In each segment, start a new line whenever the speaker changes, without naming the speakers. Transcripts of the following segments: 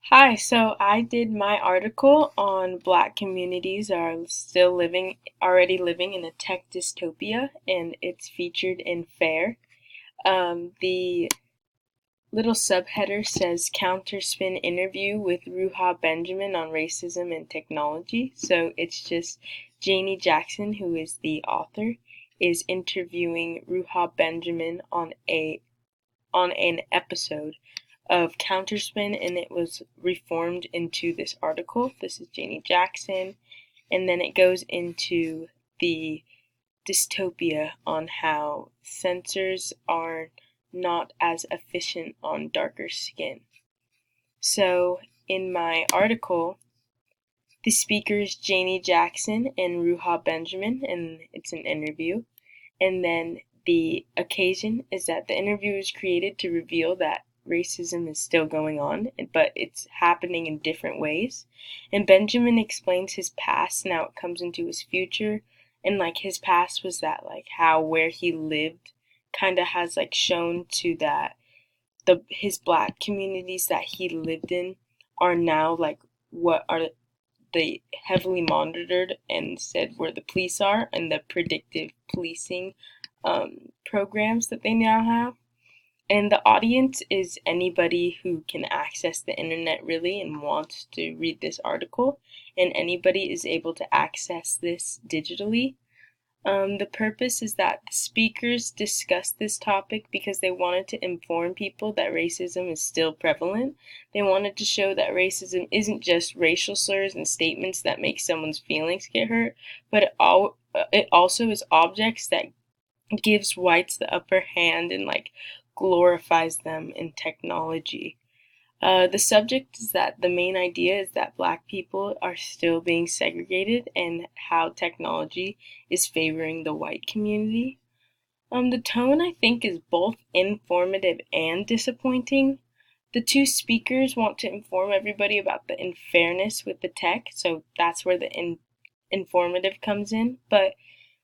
Hi, so I did my article on Black communities are already living in a tech dystopia, and it's featured in FAIR. The little subheader says Counterspin interview with Ruha Benjamin on racism and technology. So it's just Janie Jackson, who is the author, is interviewing Ruha Benjamin on an episode of Counterspin, and it was reformed into this article. This is Janie Jackson, and then it goes into the dystopia on how sensors are not as efficient on darker skin. So, in my article, the speakers Janie Jackson and Ruha Benjamin, and it's an interview. And then the occasion is that the interview is created to reveal that racism is still going on, but it's happening in different ways. And Benjamin explains his past and how it comes into his future. And like his past was that like how where he lived kind of has like shown to that his black communities that he lived in are now like what are the heavily monitored and said where the police are and the predictive policing programs that they now have. And the audience is anybody who can access the internet really and wants to read this article, and anybody is able to access this digitally. The purpose is that the speakers discussed this topic because they wanted to inform people that racism is still prevalent. They wanted to show that racism isn't just racial slurs and statements that make someone's feelings get hurt, but it also is objects that gives whites the upper hand and like glorifies them in technology. The subject is that the main idea is that black people are still being segregated and how technology is favoring the white community. The tone, I think, is both informative and disappointing. The two speakers want to inform everybody about the unfairness with the tech, so that's where the informative comes in. But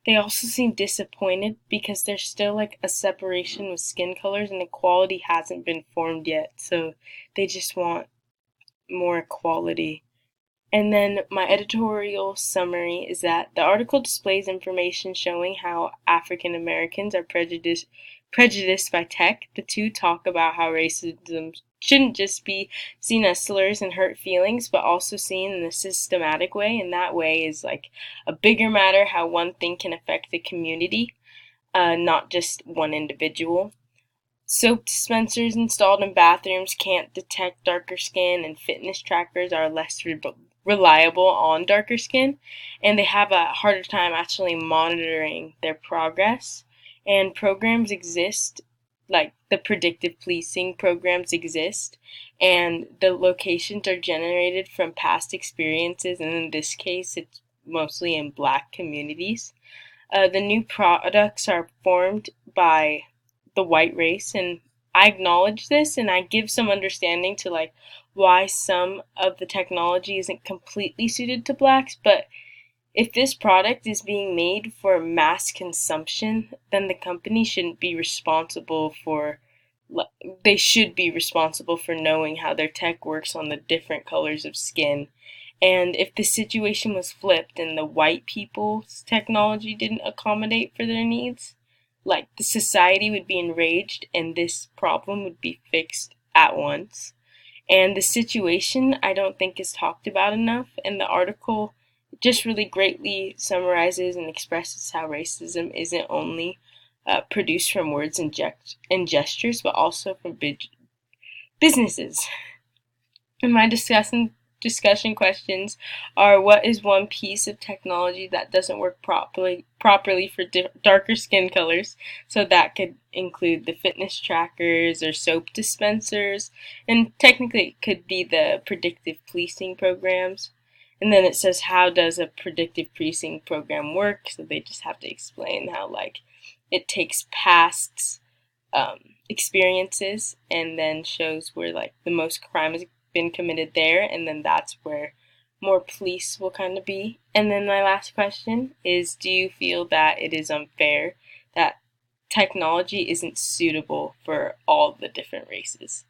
they also seem disappointed because there's still like a separation with skin colors and equality hasn't been formed yet. So they just want more equality. And then my editorial summary is that the article displays information showing how African Americans are prejudiced by tech. The two talk about how racism shouldn't just be seen as slurs and hurt feelings, but also seen in a systematic way. And that way is like a bigger matter how one thing can affect the community, not just one individual. Soap dispensers installed in bathrooms can't detect darker skin, and fitness trackers are less reliable on darker skin, and they have a harder time actually monitoring their progress. And programs exist, like the predictive policing programs exist, and the locations are generated from past experiences, and in this case, it's mostly in black communities. The new products are formed by the white race, and I acknowledge this and I give some understanding to like why some of the technology isn't completely suited to blacks, but if this product is being made for mass consumption, then the company shouldn't be responsible for they should be responsible for knowing how their tech works on the different colors of skin. And if the situation was flipped and the white people's technology didn't accommodate for their needs, like the society would be enraged and this problem would be fixed at once. And the situation I don't think is talked about enough, and the article just really greatly summarizes and expresses how racism isn't only produced from words and gestures, but also from businesses. And my discussion questions are: what is one piece of technology that doesn't work properly for darker skin colors? So that could include the fitness trackers or soap dispensers, and technically it could be the predictive policing programs. And then it says, how does a predictive policing program work? So they just have to explain how like it takes past experiences and then shows where like the most crime has been committed there, and then that's where more police will kind of be. And then my last question is, do you feel that it is unfair that technology isn't suitable for all the different races?